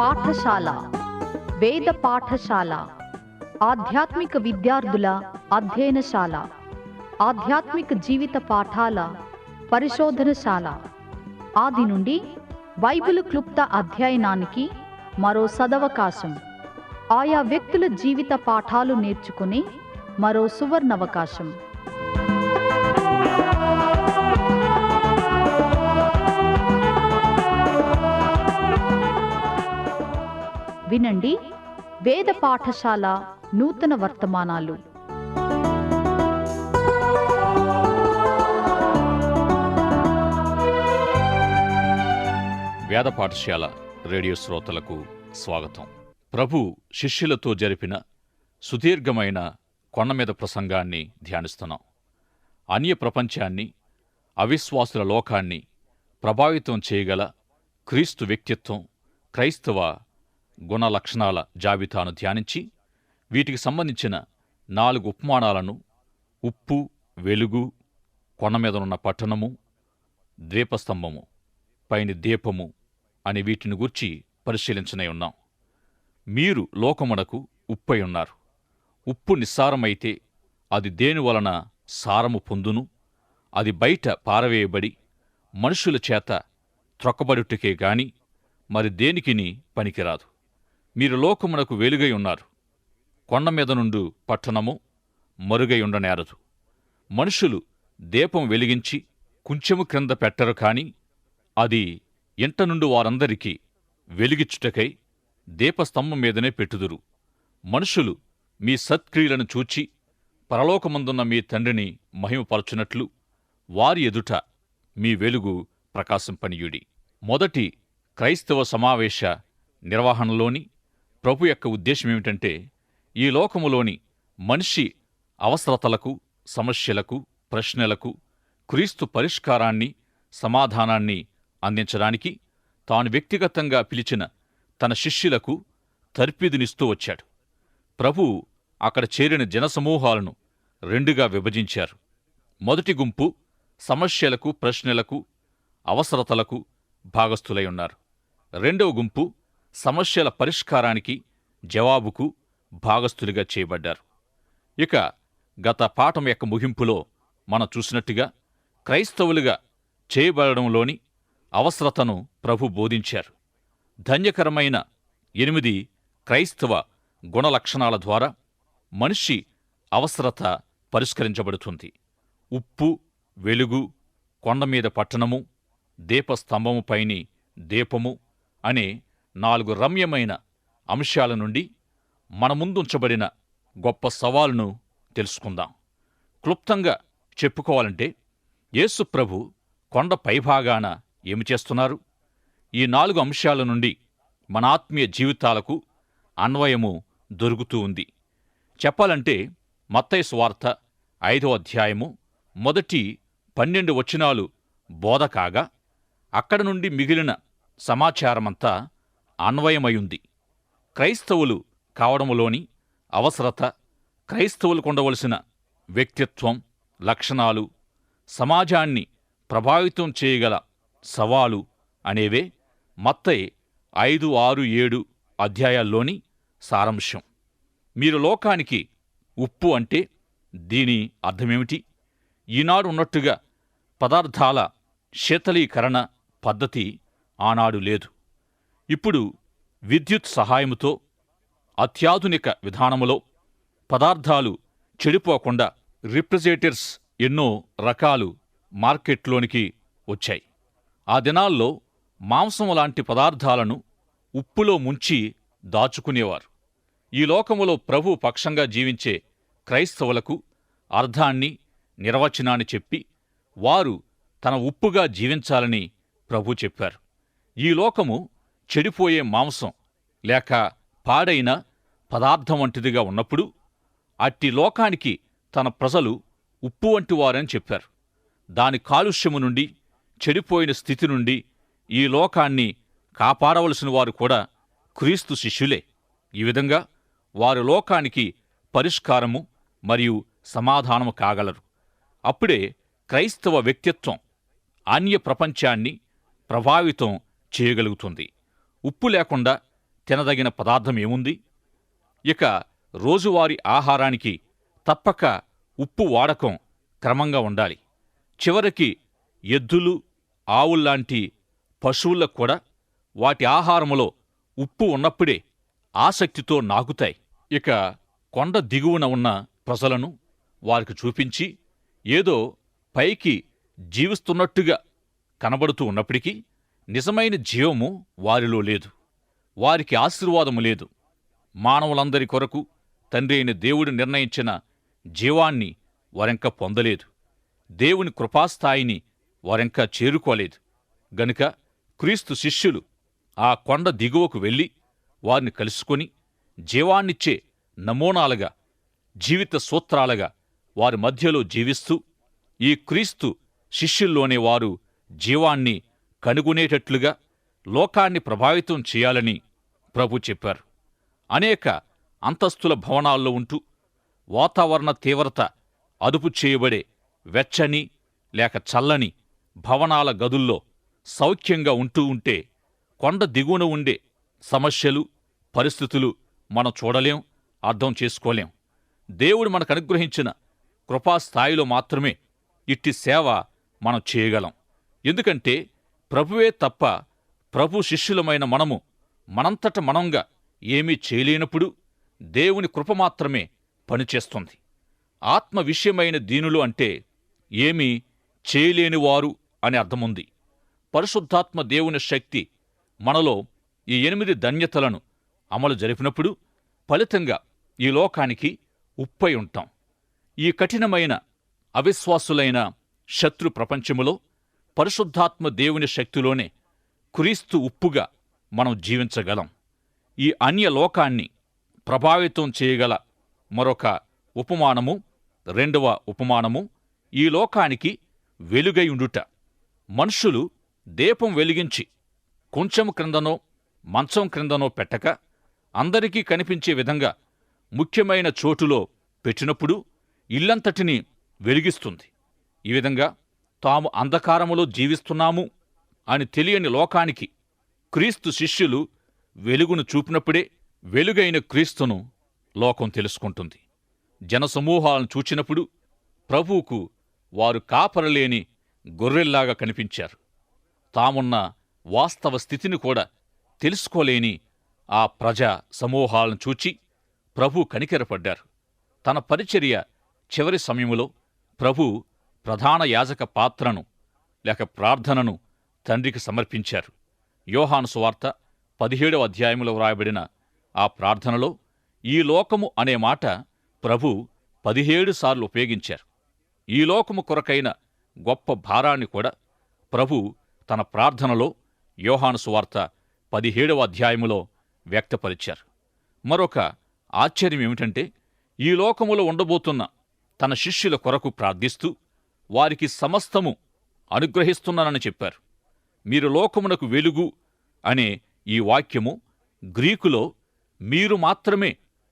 పాఠశాల, వేద పాఠశాల, ఆధ్యాత్మిక విద్యార్థుల అధ్యయనశాల, ఆధ్యాత్మిక జీవిత పాఠాల పరిశోధనశాల. ఆది నుండి బైబిలు క్లుప్త అధ్యయనానికి మరో సదవకాశం. ఆయా వ్యక్తుల జీవిత పాఠాలు నేర్చుకునే మరో సువర్ణవకాశం. వినండి వేద పాఠశాల నూతన వర్తమానాలు. వేద పాఠశాల రేడియో శ్రోతలకు స్వాగతం. ప్రభు శిష్యులతో జరిపిన సుదీర్ఘమైన కొండమీద ప్రసంగాన్ని ధ్యానిస్తున్నాం. అన్య ప్రపంచాన్ని, అవిశ్వాసుల లోకాన్ని ప్రభావితం చేయగల క్రీస్తు వ్యక్తిత్వం, క్రైస్తవ గుణ లక్షణాల జాబితాను ధ్యానించి వీటికి సంబంధించిన 4 ఉపమానాలను ఉప్పు, వెలుగు, కొండమీదనున్న పట్టణము, ద్వీపస్తంభము, పైని దీపము అని వీటిని గూర్చి పరిశీలించనే ఉన్నాం. మీరు లోకమునకు ఉప్పై ఉన్నారు. ఉప్పు నిస్సారమైతే అది దేనివలన సారము పొందును? అది బయట పారవేయబడి మనుషుల చేత త్రొక్కబడుటకే గాని మరి దేనికిని పనికిరాదు. మీరు లోకమునకు వెలుగై ఉన్నారు. కొండమీద నుండు పట్టణము మరుగై ఉండనేరదు. మనుషులు దీపం వెలిగించి కుంచెము క్రింద పెట్టరు కాని అది ఇంట నుండి వారందరికీ వెలిగిచ్చుటకై దీపస్తంభం మీదనే పెట్టుదురు. మనుషులు మీ సత్క్రియలను చూచి పరలోకమందున్న మీ తండ్రిని మహిమపరచునట్లు వారి ఎదుట మీ వెలుగు ప్రకాశింపనీయుడి. మొదటి క్రైస్తవ సమావేశ నిర్వహణలోని ప్రభు యొక్క ఉద్దేశమేమిటంటే, ఈ లోకములోని మనిషి అవసరతలకు, సమస్యలకు, ప్రశ్నలకు క్రీస్తు పరిష్కారాన్ని, సమాధానాన్ని అందించడానికి తాను వ్యక్తిగతంగా పిలిచిన తన శిష్యులకు తర్ఫీదునిస్తూ వచ్చాడు. ప్రభు అక్కడ చేరిన జనసమూహాలను 2గా విభజించారు. మొదటి గుంపు సమస్యలకు, ప్రశ్నలకు, అవసరతలకు భాగస్థులై ఉన్నారు. రెండవ గుంపు సమస్యల పరిష్కారానికి, జవాబుకు భాగస్థులుగా చేయబడ్డారు. ఇక గత పాఠం యొక్క ముగింపులో మనం చూసినట్టుగా క్రైస్తవులుగా చేయబడడంలోని అవసరతను ప్రభు బోధించారు. ధన్యకరమైన 8 క్రైస్తవ గుణలక్షణాల ద్వారా మనిషి అవసరత పరిష్కరించబడుతుంది. ఉప్పు, వెలుగు, కొండమీద పట్టణము, దీపస్తంభము పైని దీపము అనే 4 రమ్యమైన అంశాల నుండి మన ముందుంచబడిన గొప్ప సవాలును తెలుసుకుందాం. క్లుప్తంగా చెప్పుకోవాలంటే యేసు ప్రభు కొండ పైభాగాన ఏమి చేస్తున్నారు? ఈ 4 అంశాల నుండి మన ఆత్మీయ జీవితాలకు అన్వయము దొరుకుతూ ఉంది. చెప్పాలంటే మత్తయి సువార్త 5వ అధ్యాయము మొదటి 12 వచనాలు బోధ కాగా అక్కడ నుండి మిగిలిన సమాచారమంతా అన్వయమయుంది. క్రైస్తవులు కావడములోని అవసరత, క్రైస్తవులకు ఉండవలసిన వ్యక్తిత్వం, లక్షణాలు, సమాజాన్ని ప్రభావితం చేయగల సవాలు అనేవే మత్తయి 5, 6, 7 అధ్యాయాల్లోని సారాంశం. మీరు లోకానికి ఉప్పు అంటే దీని అర్థమేమిటి? ఈనాడు ఉన్నట్టుగా పదార్థాల శీతలీకరణ పద్ధతి ఆనాడు లేదు. ఇప్పుడు విద్యుత్ సహాయముతో అత్యాధునిక విధానములో పదార్థాలు చెడిపోకుండా రిఫ్రిజిరేటర్స్ ఎన్నో రకాలు మార్కెట్లోనికి వచ్చాయి. ఆ దినాల్లో మాంసం లాంటి పదార్థాలను ఉప్పులో ముంచి దాచుకునేవారు. ఈ లోకములో ప్రభు పక్షంగా జీవించే క్రైస్తవులకు అర్థాన్ని, నిర్వచనాన్ని చెప్పి వారు తన ఉప్పుగా జీవించాలని ప్రభు చెప్పారు. ఈ లోకము చెడిపోయే మాంసం లేక పాడైన పదార్థం వంటిదిగా ఉన్నప్పుడు అట్టి లోకానికి తన ప్రజలు ఉప్పు వంటి వారని చెప్పారు. దాని కాలుష్యము నుండి, చెడిపోయిన స్థితి నుండి ఈ లోకాన్ని కాపాడవలసిన వారు కూడా క్రీస్తు శిష్యులే. ఈ విధంగా వారు లోకానికి పరిష్కారము మరియు సమాధానము కాగలరు. అప్పుడే క్రైస్తవ వ్యక్తిత్వం అన్య ప్రపంచాన్ని ప్రభావితం చేయగలుగుతుంది. ఉప్పు లేకుండా తినదగిన పదార్థం ఏముంది? ఇక రోజువారీ ఆహారానికి తప్పక ఉప్పు వాడకం క్రమంగా ఉండాలి. చివరికి ఎద్దులు, ఆవుల్లాంటి పశువులకు కూడా వాటి ఆహారములో ఉప్పు ఉన్నప్పుడే ఆసక్తితో నాకుతాయి. ఇక కొండ దిగువన ఉన్న ప్రజలను వారికి చూపించి ఏదో పైకి జీవిస్తున్నట్టుగా కనబడుతూ ఉన్నప్పటికీ నిజమైన జీవము వారిలో లేదు. వారికి ఆశీర్వాదము లేదు. మానవులందరి కొరకు తండ్రి అయిన దేవుడు నిర్ణయించిన జీవాన్ని వారింకా పొందలేదు. దేవుని కృపాస్థాయిని వారింకా చేరుకోలేదు. గనుక క్రీస్తు శిష్యులు ఆ కొండ దిగువకు వెళ్ళి వారిని కలుసుకొని జీవాన్నిచ్చే నమూనాలుగా, జీవిత సూత్రాలుగా వారి మధ్యలో జీవిస్తూ ఈ క్రీస్తు శిష్యుల్లోనే వారు జీవాన్ని కనుగొనేటట్లుగా లోకాన్ని ప్రభావితం చేయాలని ప్రభు చెప్పారు. అనేక అంతస్తుల భవనాల్లో ఉంటూ వాతావరణ తీవ్రత అదుపు చేయబడే వెచ్చని లేక చల్లని భవనాల గదుల్లో సౌఖ్యంగా ఉంటూ ఉంటే కొండ దిగువన ఉండే సమస్యలు, పరిస్థితులు మనం చూడలేం, అర్థం చేసుకోలేం. దేవుడు మనకు అనుగ్రహించిన కృపాస్థాయిలో మాత్రమే ఇట్టి సేవ మనం చేయగలం. ఎందుకంటే ప్రభువే తప్ప ప్రభు శిష్యులమైన మనము మనంతట మనంగా ఏమీ చేయలేనప్పుడు దేవుని కృప మాత్రమే పనిచేస్తుంది. ఆత్మ విషయమైన దీనులు అంటే ఏమీ చేయలేనివారు అని అర్థముంది. పరిశుద్ధాత్మ దేవుని శక్తి మనలో ఈ 8 ధన్యతలను అమలు జరిపినప్పుడు ఫలితంగా ఈ లోకానికి ఉప్పై ఉంటాం. ఈ కఠినమైన అవిశ్వాసులైన శత్రు ప్రపంచములో పరిశుద్ధాత్మ దేవుని శక్తిలోనే క్రీస్తు ఉప్పుగా మనం జీవించగలం. ఈ అన్య లోకాన్ని ప్రభావితం చేయగల మరొక ఉపమానము, 2వ ఉపమానము, ఈ లోకానికి వెలుగై ఉండుట. మనుషులు దీపం వెలిగించి కొంచెం క్రిందనో మంచం క్రిందనో పెట్టక అందరికీ కనిపించే విధంగా ముఖ్యమైన చోటులో పెట్టినప్పుడు ఇల్లంతటినీ వెలిగిస్తుంది. ఈ విధంగా తాము అంధకారములో జీవిస్తున్నాము అని తెలియని లోకానికి క్రీస్తు శిష్యులు వెలుగును చూపినప్పుడే వెలుగైన క్రీస్తును లోకం తెలుసుకుంటుంది. జనసమూహాలను చూచినప్పుడు ప్రభువుకు వారు కాపరలేని గొర్రెల్లాగా కనిపించారు. తామున్న వాస్తవ స్థితిని కూడా తెలుసుకోలేని ఆ ప్రజా సమూహాలను చూచి ప్రభు కనికెరపడ్డారు. తన పరిచర్య చివరి సమయములో ప్రభు ప్రధాన యాజక పాత్రను లేక ప్రార్థనను తండ్రికి సమర్పించారు. యోహాను సువార్త 17వ అధ్యాయములో వ్రాయబడిన ఆ ప్రార్థనలో ఈ లోకము అనే మాట ప్రభు 17 సార్లు ఉపయోగించారు. ఈ లోకము కొరకైన గొప్ప భారాన్ని కూడా ప్రభు తన ప్రార్థనలో యోహాను సువార్త 17వ అధ్యాయములో వ్యక్తపరిచారు. మరొక ఆశ్చర్యం ఏమిటంటే ఈ లోకములో ఉండబోతున్న తన శిష్యుల కొరకు ప్రార్థిస్తూ వారికి సమస్తము అనుగ్రహిస్తున్నానని చెప్పారు. మీరు లోకమునకు వెలుగు అనే ఈ వాక్యము గ్రీకులో మీరు మాత్రమే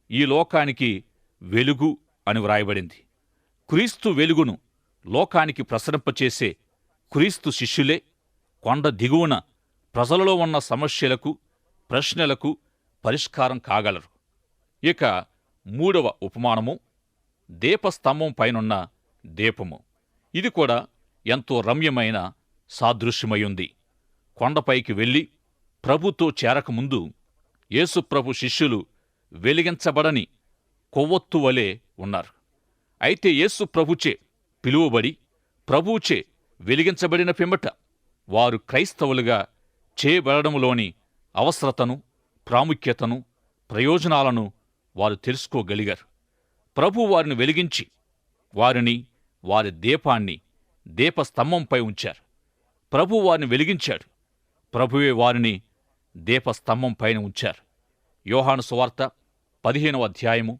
ఈ లోకానికి వెలుగు అని వ్రాయబడింది. క్రీస్తు వెలుగును లోకానికి ప్రసరింపచేసే క్రీస్తు శిష్యులే కొండ దిగువన ప్రజలలో ఉన్న సమస్యలకు, ప్రశ్నలకు పరిష్కారం కాగలరు. ఇక 3వ ఉపమానము దీపస్తంభం పైనున్న దీపము. ఇది కూడా ఎంతో రమ్యమైన సాదృశ్యమయుంది. కొండపైకి వెళ్ళి ప్రభుతో చేరకముందు యేసుప్రభు శిష్యులు వెలిగించబడని కొవ్వొత్తు వలె ఉన్నారు. అయితే యేసుప్రభుచే పిలువబడి ప్రభువుచే వెలిగించబడిన పిమ్మట వారు క్రైస్తవులుగా చేయబడడంలోని అవసరతను, ప్రాముఖ్యతను, ప్రయోజనాలను వారు తెలుసుకోగలిగారు. ప్రభు వారిని వెలిగించి వారిని, వారి దీపాన్ని దీపస్తంభంపై ఉంచారు. ప్రభు వారిని వెలిగించాడు. ప్రభువే వారిని దీపస్తంభం పైన ఉంచారు. యోహాను సువార్త 15వ అధ్యాయము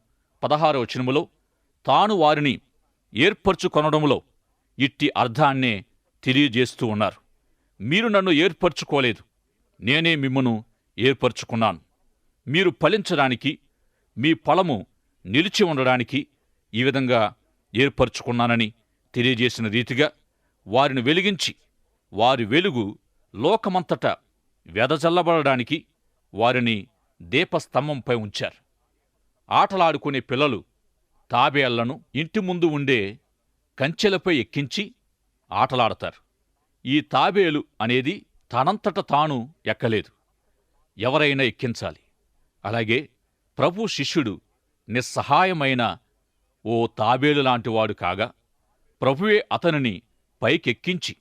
16వ వచనములో తాను వారిని ఏర్పరచుకొనడంలో ఇట్టి అర్థాన్నే తెలియజేస్తూ ఉన్నారు. మీరు నన్ను ఏర్పరచుకోలేదు, నేనే మిమ్మును ఏర్పరచుకున్నాను. మీరు ఫలించడానికి, మీ ఫలము నిలిచి ఉండడానికి ఈ విధంగా ఏర్పరచుకున్నానని తెలియజేసిన రీతిగా వారిని వెలిగించి వారి వెలుగు లోకమంతటా వెదజల్లబడడానికి వారిని దీపస్తంభంపై ఉంచారు. ఆటలాడుకునే పిల్లలు తాబేళ్లను ఇంటి ముందు ఉండే కంచెలపై ఎక్కించి ఆటలాడతారు. ఈ తాబేలు అనేది తనంతట తాను ఎక్కలేదు, ఎవరైనా ఎక్కించాలి. అలాగే ప్రభు శిష్యుడు నిస్సహాయమైన ఓ తాబేలు లాంటివాడు కాగా ప్రభువే అతనిని పైకెక్కించి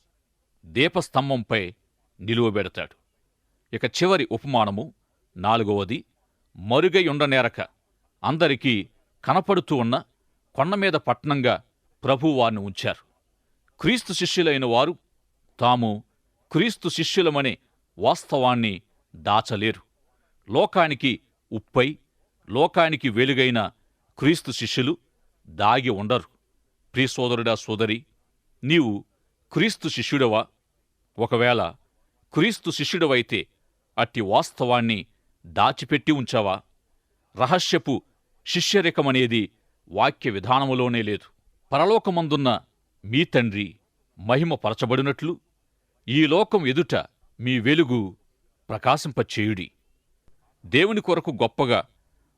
దీపస్తంభంపై నిలువబెడతాడు. ఇక చివరి ఉపమానము 4వది, మరుగైయుండనేరక అందరికీ కనపడుతూ ఉన్న కొండమీద పట్నంగా ప్రభువు వారిని ఉంచారు. క్రీస్తు శిష్యులైన వారు తాము క్రీస్తు శిష్యులమనే వాస్తవాన్ని దాచలేరు. లోకానికి ఉప్పై లోకానికి వెలుగైన క్రీస్తు శిష్యులు దాగి ఉండరు. ప్రియ సోదరుడా, సోదరి, నీవు క్రీస్తు శిష్యుడవా? ఒకవేళ క్రీస్తు శిష్యుడవైతే అట్టి వాస్తవాన్ని దాచిపెట్టి ఉంచావా? రహస్యపు శిష్యరికమనేది వాక్య విధానములోనే లేదు. పరలోకమందున్న మీ తండ్రి మహిమపరచబడినట్లు ఈ లోకం ఎదుట మీ వెలుగు ప్రకాశింపచేయుడి. దేవుని కొరకు గొప్పగా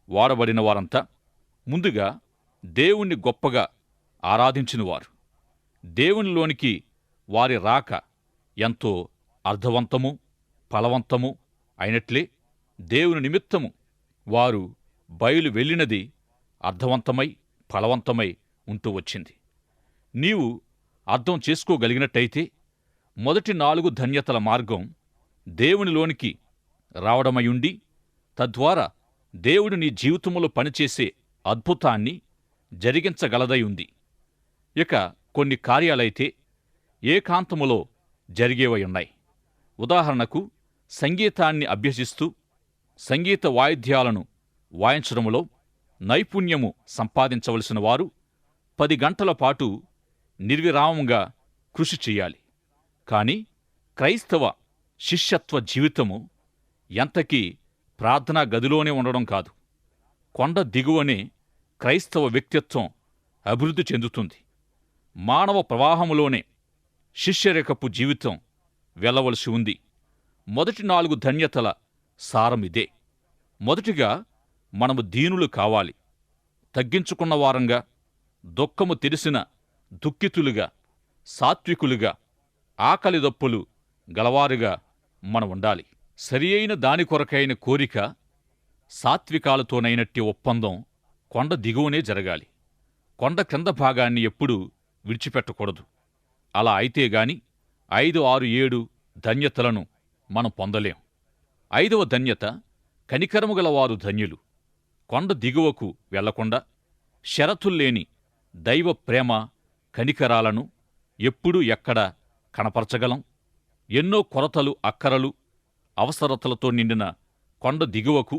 వాడబడిన వారంతా ముందుగా దేవుణ్ణి గొప్పగా ఆరాధించినవారు. దేవునిలోనికి వారి రాక ఎంతో అర్థవంతము, ఫలవంతము అయినట్లే దేవుని నిమిత్తము వారు బయలు వెళ్ళినది అర్థవంతమై ఫలవంతమై ఉంటూ వచ్చింది. నీవు అర్థం చేసుకోగలిగినట్టయితే మొదటి 4 ధన్యతల మార్గం దేవునిలోనికి రావడమయుండి తద్వారా దేవుడు నీ జీవితంలో పనిచేసే అద్భుతాన్ని జరిగించగలదై ఉంది. ఇక కొన్ని కార్యాలైతే ఏకాంతములో జరిగేవయున్నాయి. ఉదాహరణకు సంగీతాన్ని అభ్యసిస్తూ సంగీత వాయిద్యాలను వాయించడములో నైపుణ్యము సంపాదించవలసిన వారు 10 గంటల పాటు నిర్విరామంగా కృషి చెయ్యాలి. కాని క్రైస్తవ శిష్యత్వ జీవితము ఎంతకీ ప్రార్థనా గదిలోనే ఉండడం కాదు. కొండ దిగువనే క్రైస్తవ వ్యక్తిత్వం అభివృద్ధి చెందుతుంది. మానవ ప్రవాహములోనే శిష్యరేఖపు జీవితం వెళ్ళవలసి ఉంది. మొదటి 4 ధన్యతల సారమిదే. మొదటిగా మనము దీనులు కావాలి. తగ్గించుకున్న వారంగా, దుఃఖము తెలిసిన దుఃఖితులుగా, సాత్వికులుగా, ఆకలి దప్పులు గలవారుగా మనం ఉండాలి. సరియైన దాని కొరకైన కోరిక సాత్వికాలతోనైనట్టి ఒప్పందం కొండ దిగువనే జరగాలి. కొండ క్రింద భాగాన్ని ఎప్పుడూ విడిచిపెట్టకూడదు. అలా అయితేగాని 5, 6, 7 ధన్యతలను మనం పొందలేం. 5వ ధన్యత, కనికరము గలవారు ధన్యులు. కొండ దిగువకు వెళ్లకుండా షరతుల్లేని దైవ ప్రేమ కనికరాలను ఎప్పుడు ఎక్కడ కనపరచగలం? ఎన్నో కొరతలు, అక్కరలు, అవసరతలతో నిండిన కొండ దిగువకు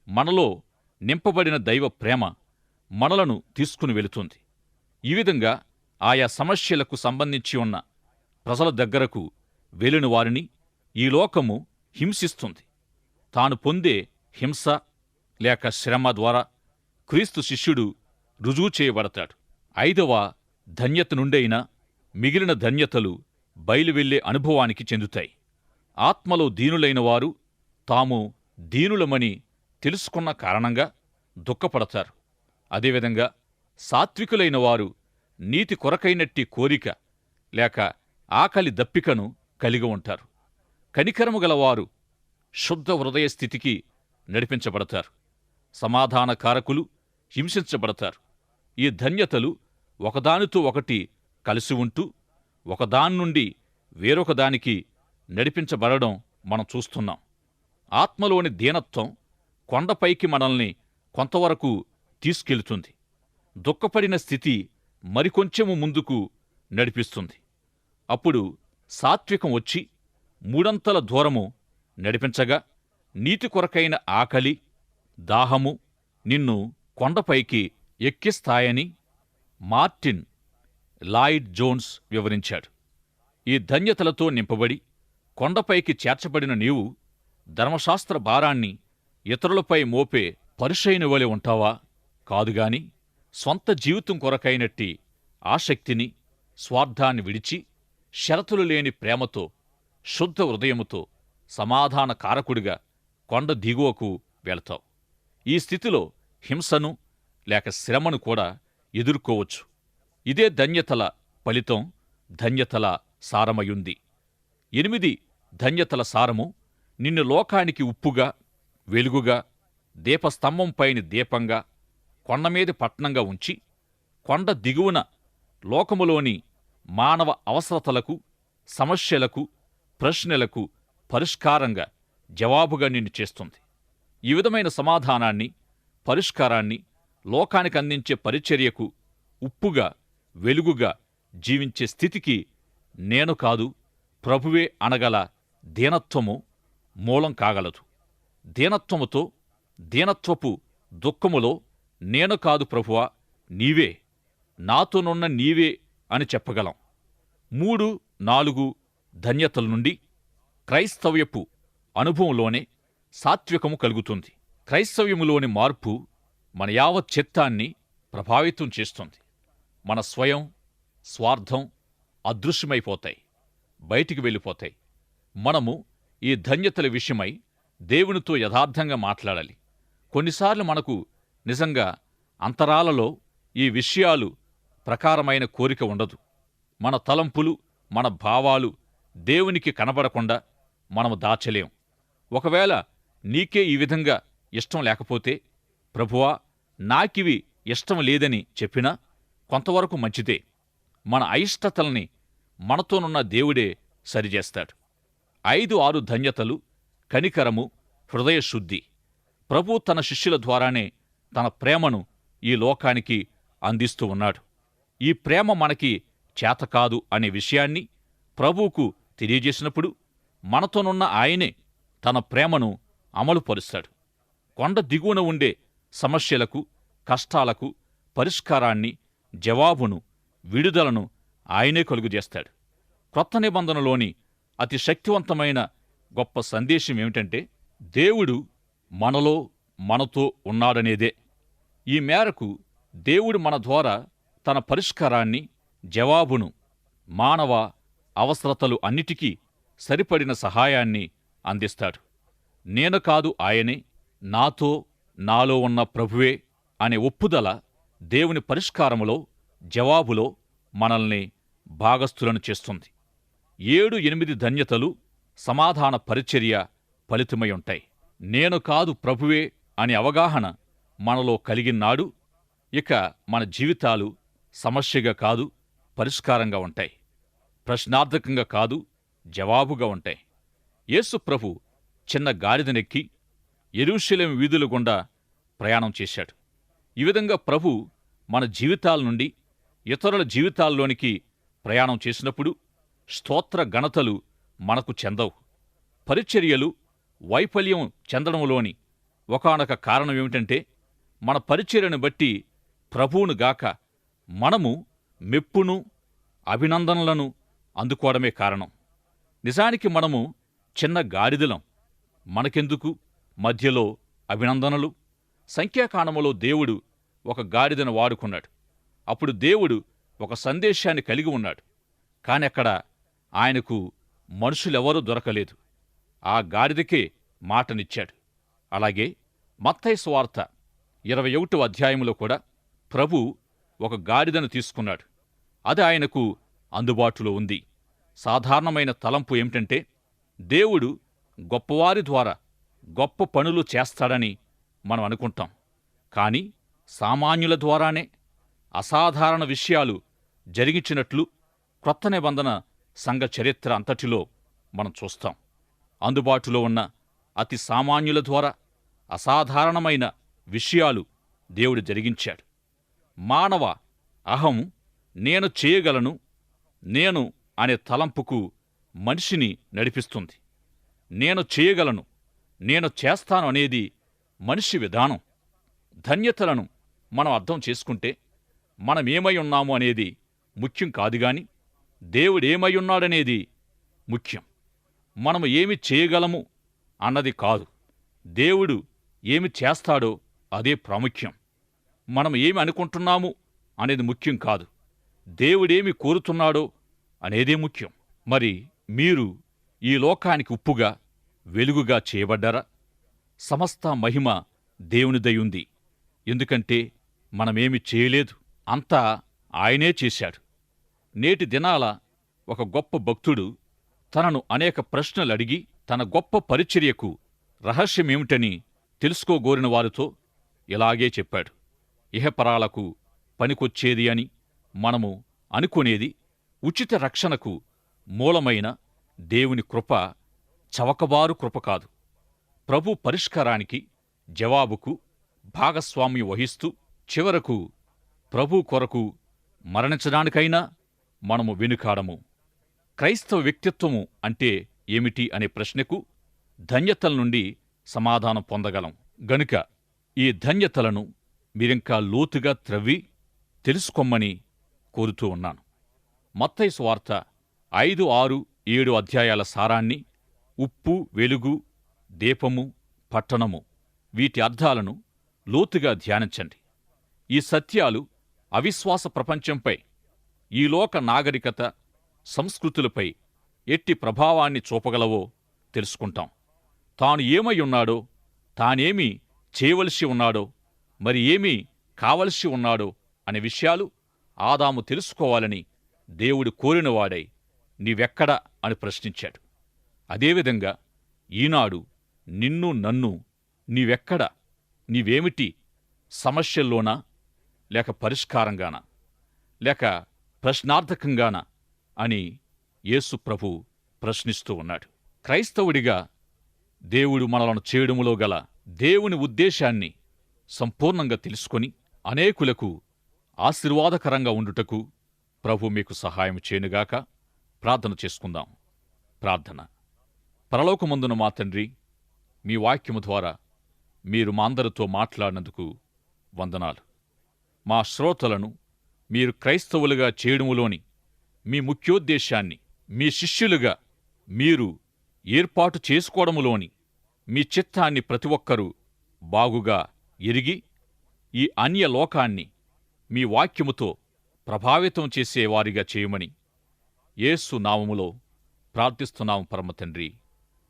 మనలో నింపబడిన దైవ ప్రేమ మనలను తీసుకుని వెళుతుంది. ఈ విధంగా ఆయా సమస్యలకు సంబంధించి ఉన్న ప్రజల దగ్గరకు వెళ్లిన వారిని ఈ లోకము హింసిస్తుంది. తాను పొందే హింస లేక శ్రమ ద్వారా క్రీస్తు శిష్యుడు రుజువు చేయబడతాడు. 5వ ధన్యత నుండైనా మిగిలిన ధన్యతలు బయలువెళ్లే అనుభవానికి చెందుతాయి. ఆత్మలో దీనులైన వారు తాము దీనులమని తెలుసుకున్న కారణంగా దుఃఖపడతారు. అదేవిధంగా సాత్వికులైన వారు నీతి కొరకైనట్టి కోరిక లేక ఆకలి దప్పికను కలిగి ఉంటారు. కనికరము గలవారు శుద్ధ హృదయ స్థితికి నడిపించబడతారు. సమాధానకారకులు హింసించబడతారు. ఈ ధన్యతలు ఒకదానితో ఒకటి కలిసి ఉంటూ ఒకదాన్నుండి వేరొకదానికి నడిపించబడడం మనం చూస్తున్నాం. ఆత్మలోని దీనత్వం కొండపైకి మనల్ని కొంతవరకు తీసుకెళ్తుంది. దుఃఖపడిన స్థితి మరికొంచెము ముందుకు నడిపిస్తుంది. అప్పుడు సాత్వికం వచ్చి 3 దూరము నడిపించగా నీతి కొరకైన ఆకలి, దాహము నిన్ను కొండపైకి ఎక్కిస్తాయని మార్టిన్ లాయిడ్ జోన్స్ వివరించాడు. ఈ ధన్యతలతో నింపబడి కొండపైకి చేర్చబడిన నీవు ధర్మశాస్త్ర భారాన్ని ఇతరులపై మోపే పరిసయ్యుని వలె ఉంటావా? కాదుగాని స్వంత జీవితం కొరకైనట్టి ఆసక్తిని, స్వార్థాన్ని విడిచి షరతులు లేని ప్రేమతో, శుద్ధ హృదయముతో సమాధాన కారకుడిగా కొండ దిగువకు వెళతావు. ఈ స్థితిలో హింసను లేక శ్రమను కూడా ఎదుర్కోవచ్చు. ఇదే ధన్యతల ఫలితం, ధన్యతల సారమయుంది. 8 ధన్యతల సారము నిన్ను లోకానికి ఉప్పుగా, వెలుగుగా, దీపస్తంభంపైని దీపంగా, కొండమీది పట్నంగా ఉంచి, కొండ దిగువన లోకములోని మానవ అవసరతలకు, సమస్యలకు, ప్రశ్నలకు పరిష్కారంగా, జవాబుగా నిన్ను చేస్తుంది. ఈ విధమైన సమాధానాన్ని, పరిష్కారాన్ని లోకానికి అందించే పరిచర్యకు ఉప్పుగా, వెలుగుగా జీవించే స్థితికి నేను కాదు ప్రభువే అనగల దీనత్వము మూలం కాగలదు. దీనత్వముతో, దీనత్వపు దుఃఖములో నేను కాదు ప్రభువా, నీవే, నాతోనున్న నీవే అని చెప్పగలం. 3, 4 ధన్యతల నుండి క్రైస్తవ్యపు అనుభవంలోనే సాత్వికము కలుగుతుంది. క్రైస్తవ్యములోని మార్పు మన యావత్ చిత్తాన్ని ప్రభావితం చేస్తుంది. మన స్వయం, స్వార్థం అదృశ్యమైపోతాయి, బయటికి వెళ్ళిపోతాయి. మనము ఈ ధన్యతల విషయమై దేవునితో యథార్థంగా మాట్లాడాలి. కొన్నిసార్లు మనకు నిజంగా అంతరాలలో ఈ విషయాలు ప్రకారమైన కోరిక ఉండదు. మన తలంపులు, మన భావాలు దేవునికి కనబడకుండా మనము దాచలేం. ఒకవేళ నీకే ఈ విధంగా ఇష్టం లేకపోతే, ప్రభువా నాకివి ఇష్టం లేదని చెప్పినా కొంతవరకు మంచిదే. మన అయిష్టతల్ని మనతోనున్న దేవుడే సరిచేస్తాడు. 5, 6 ధన్యతలు కనికరము, హృదయశుద్ధి. ప్రభు తన శిష్యుల ద్వారానే తన ప్రేమను ఈ లోకానికి అందిస్తూ ఉన్నాడు. ఈ ప్రేమ మనకి చేతకాదు అనే విషయాన్ని ప్రభువుకు తెలియజేసినప్పుడు మనతోనున్న ఆయనే తన ప్రేమను అమలుపరుస్తాడు. కొండ దిగువన ఉండే సమస్యలకు, కష్టాలకు పరిష్కారాన్ని, జవాబును, విడుదలను ఆయనే కలుగుజేస్తాడు. క్రొత్త నిబంధనలోని అతి శక్తివంతమైన గొప్ప సందేశం ఏమిటంటే, దేవుడు మనలో, మనతో ఉన్నాడనేదే. ఈ మేరకు దేవుడు మన ద్వారా తన పరిష్కారాన్ని, జవాబును, మానవ అవసరతలు అన్నిటికీ సరిపడిన సహాయాన్ని అందిస్తాడు. నేను కాదు ఆయనే, నాతో, నాలో ఉన్న ప్రభువే అనే ఒప్పుదల దేవుని పరిష్కారములో, జవాబులో మనల్ని భాగస్థులను చేస్తుంది. 7, 8 ధన్యతలు సమాధాన పరిచర్య ఫలితమై ఉంటాయి. నేను కాదు ప్రభువే అనే అవగాహన మనలో కలిగినాడు ఇక మన జీవితాలు సమస్యగా కాదు, పరిష్కారంగా ఉంటాయి. ప్రశ్నార్థకంగా కాదు, జవాబుగా ఉంటాయి. యేసు ప్రభు చిన్న గాడిదనెక్కి యెరూషలేము వీధుల గుండా ప్రయాణం చేశాడు. ఈ విధంగా ప్రభు మన జీవితాల నుండి ఇతరుల జీవితాల్లోనికి ప్రయాణం చేసినప్పుడు స్తోత్ర ఘనతలు మనకు చెందవు. పరిచర్యలు వైఫల్యం చెందడంలోని ఒకానొక కారణమేమిటంటే, మన పరిచర్యను బట్టి ప్రభువును గాక మనము మెప్పును, అభినందనలను అందుకోవడమే కారణం. నిజానికి మనము చిన్న గాడిదలం. మనకెందుకు మధ్యలో అభినందనలు? సంఖ్యాకాండములో దేవుడు ఒక గాడిదను వాడుకున్నాడు. అప్పుడు దేవుడు ఒక సందేశాన్ని కలిగి ఉన్నాడు. కాని అక్కడ ఆయనకు మనుషులెవరూ దొరకలేదు. ఆ గాడిదకే మాటనిచ్చాడు. అలాగే మత్తయి సువార్త 21వ అధ్యాయంలో కూడా ప్రభు ఒక గాడిదను తీసుకున్నాడు. అది ఆయనకు అందుబాటులో ఉంది. సాధారణమైన తలంపు ఏమిటంటే, దేవుడు గొప్పవారి ద్వారా గొప్ప పనులు చేస్తాడని మనం అనుకుంటాం. కాని సామాన్యుల ద్వారానే అసాధారణ విషయాలు జరిగించినట్లు క్రొత్త నిబంధన సంఘ చరిత్ర అంతటిలో మనం చూస్తాం. అందుబాటులో ఉన్న అతి సామాన్యుల ద్వారా అసాధారణమైన విషయాలు దేవుడు జరిగించాడు. మానవ అహం నేను చేయగలను, నేను అనే తలంపుకు మనిషిని నడిపిస్తుంది. నేను చేయగలను, నేను చేస్తాను అనేది మనిషి విధానం. ధన్యతలను మనం అర్థం చేసుకుంటే మనమేమై ఉన్నాము అనేది ముఖ్యం కాదుగాని దేవుడేమై ఉన్నాడనేది ముఖ్యం. మనము ఏమి చేయగలము అన్నది కాదు, దేవుడు ఏమి చేస్తాడో అదే ప్రాముఖ్యం. మనం ఏమి అనుకుంటున్నాము అనేది ముఖ్యం కాదు, దేవుడేమి కోరుతున్నాడో అనేదే ముఖ్యం. మరి మీరు ఈ లోకానికి ఉప్పుగా, వెలుగుగా చేయబడ్డారా? సమస్త మహిమ దేవునిదయుంది. ఎందుకంటే మనమేమి చేయలేదు, అంతా ఆయనే చేశాడు. నేటి దినాల ఒక గొప్ప భక్తుడు తనను అనేక ప్రశ్నలడిగి తన గొప్ప పరిచర్యకు రహస్యమేమిటని తెలుసుకోగోరిన వారితో ఇలాగే చెప్పాడు. ఇహపరాలకు పనికొచ్చేది అని మనము అనుకునేది ఉచిత రక్షణకు మూలమైన దేవుని కృప చవకబారు కృప కాదు. ప్రభు పరిష్కారానికి, జవాబుకు భాగస్వామ్యం వహిస్తూ చివరకు ప్రభు కొరకు మరణించడానికైనా మనము వెనుకాడము. క్రైస్తవ వ్యక్తిత్వము అంటే ఏమిటి అనే ప్రశ్నకు ధన్యతల నుండి సమాధానం పొందగలం. గనుక ఈ ధన్యతలను మీరింకా లోతుగా త్రవ్వి తెలుసుకోమని కోరుతూ ఉన్నాను. మత్తయి సువార్త 5, 6, 7 అధ్యాయాల సారాన్ని, ఉప్పు, వెలుగు, దీపము, పట్టణము, వీటి అర్థాలను లోతుగా ధ్యానించండి. ఈ సత్యాలు అవిశ్వాస ప్రపంచంపై, ఈ లోక నాగరికత, సంస్కృతులపై ఎట్టి ప్రభావాన్ని చూపగలవో తెలుసుకుంటాం. తాను ఏమై ఉన్నాడో, తానేమి చేయవలసి ఉన్నాడో, మరి ఏమీ కావలసి ఉన్నాడో అనే విషయాలు ఆదాము తెలుసుకోవాలని దేవుడు కోరినవాడై నీవెక్కడ అని ప్రశ్నించాడు. అదేవిధంగా ఈనాడు నిన్ను, నన్ను నీవెక్కడ, నీవేమిటి, సమస్యల్లోనా, లేక పరిష్కారంగానా, లేక ప్రశ్నార్థకంగానా అని యేసు ప్రభు ప్రశ్నిస్తూ ఉన్నాడు. క్రైస్తవుడిగా దేవుడు మనలను చేయడములో గల దేవుని ఉద్దేశాన్ని సంపూర్ణంగా తెలుసుకొని అనేకులకు ఆశీర్వాదకరంగా ఉండుటకు ప్రభు మీకు సహాయం చేయనుగాక. ప్రార్థన చేసుకుందాం. ప్రార్థన. పరలోకమందున మా తండ్రి, మీ వాక్యము ద్వారా మీరు మా అందరితో మాట్లాడినందుకు వందనాలు. మా శ్రోతలను మీరు క్రైస్తవులుగా చేయడములోని మీ ముఖ్యోద్దేశాన్ని, మీ శిష్యులుగా మీరు ఏర్పాటు చేసుకోవడములోని మీ చిత్తాన్ని ప్రతి ఒక్కరూ బాగుగా ఎరిగి ఈ అన్య లోకాన్ని మీ వాక్యముతో ప్రభావితం చేసేవారిగా చేయమని యేసు నామములో ప్రార్థిస్తున్నాము పరమతండ్రి.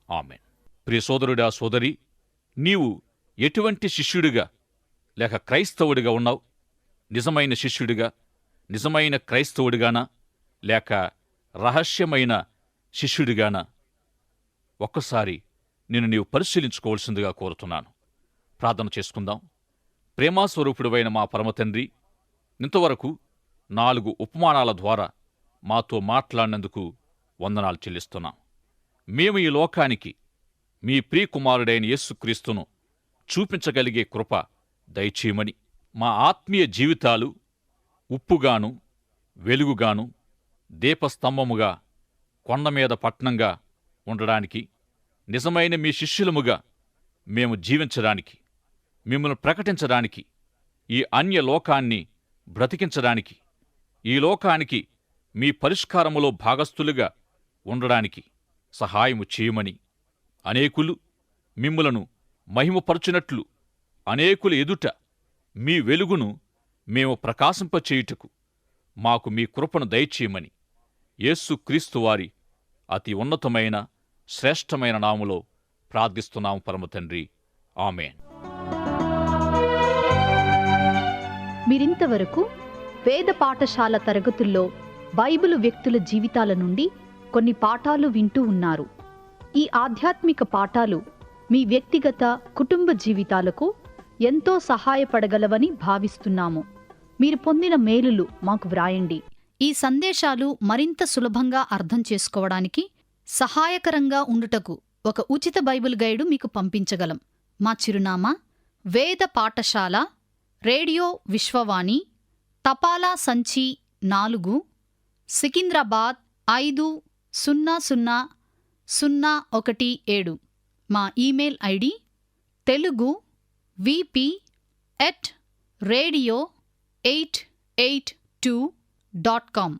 ఆమెన్. ప్రియ సోదరుడా, సోదరి, నీవు ఎటువంటి శిష్యుడిగా లేక క్రైస్తవుడిగా ఉన్నావు? నిజమైన శిష్యుడిగా, నిజమైన క్రైస్తవుడిగానా, లేక రహస్యమైన శిష్యుడిగానా? ఒక్కసారి నిన్ను నీవు పరిశీలించుకోవాల్సిందిగా కోరుతున్నాను. ప్రార్థన చేసుకుందాం. ప్రేమాస్వరూపుడువైన మా పరమతండ్రి, ఇంతవరకు 4 ఉపమానాల ద్వారా మాతో మాట్లాడినందుకు వందనాలు చెల్లిస్తున్నాం. మేము ఈ లోకానికి మీ ప్రియకుమారుడైన యేసుక్రీస్తును చూపించగలిగే కృప దయచేయమని, మా ఆత్మీయ జీవితాలు ఉప్పుగాను, వెలుగుగాను, దీపస్తంభముగా, కొండమీద పట్టణంగా ఉండడానికి, నిజమైన మీ శిష్యులముగా మేము జీవించడానికి, మిమ్మల్ని ప్రకటించడానికి, ఈ అన్య లోకాన్ని బ్రతికించడానికి, ఈ లోకానికి మీ పరిష్కారములో భాగస్థులుగా ఉండడానికి సహాయము చేయమని, అనేకులు మిమ్ములను మహిమపరచునట్లు అనేకుల ఎదుట మీ వెలుగును మేము ప్రకాశింపచేయుటకు మాకు మీ కృపను దయచేయమని యేసుక్రీస్తు వారి అతి ఉన్నతమైన శ్రేష్టమైన నామములో ప్రార్థిస్తున్నాము పరమతండ్రి. ఆమేన్. మీరింతవరకు వేద పాఠశాల తరగతుల్లో బైబిలు వ్యక్తుల జీవితాల నుండి కొన్ని పాఠాలు వింటూ ఉన్నారు. ఈ ఆధ్యాత్మిక పాఠాలు మీ వ్యక్తిగత, కుటుంబ జీవితాలకు ఎంతో సహాయపడగలవని భావిస్తున్నాము. మీరు పొందిన మేలులు మాకు వ్రాయండి. ఈ సందేశాలు మరింత సులభంగా అర్థం చేసుకోవడానికి సహాయకరంగా ఉండుటకు ఒక ఉచిత బైబిల్ గైడు మీకు పంపించగలం. మా చిరునామా: వేద పాఠశాల, రేడియో విశ్వవాణి, తపాలా సంచి 4, సికింద్రాబాద్ 500017. మా ఈమెయిల్ ఐడి telugu@radio882.com.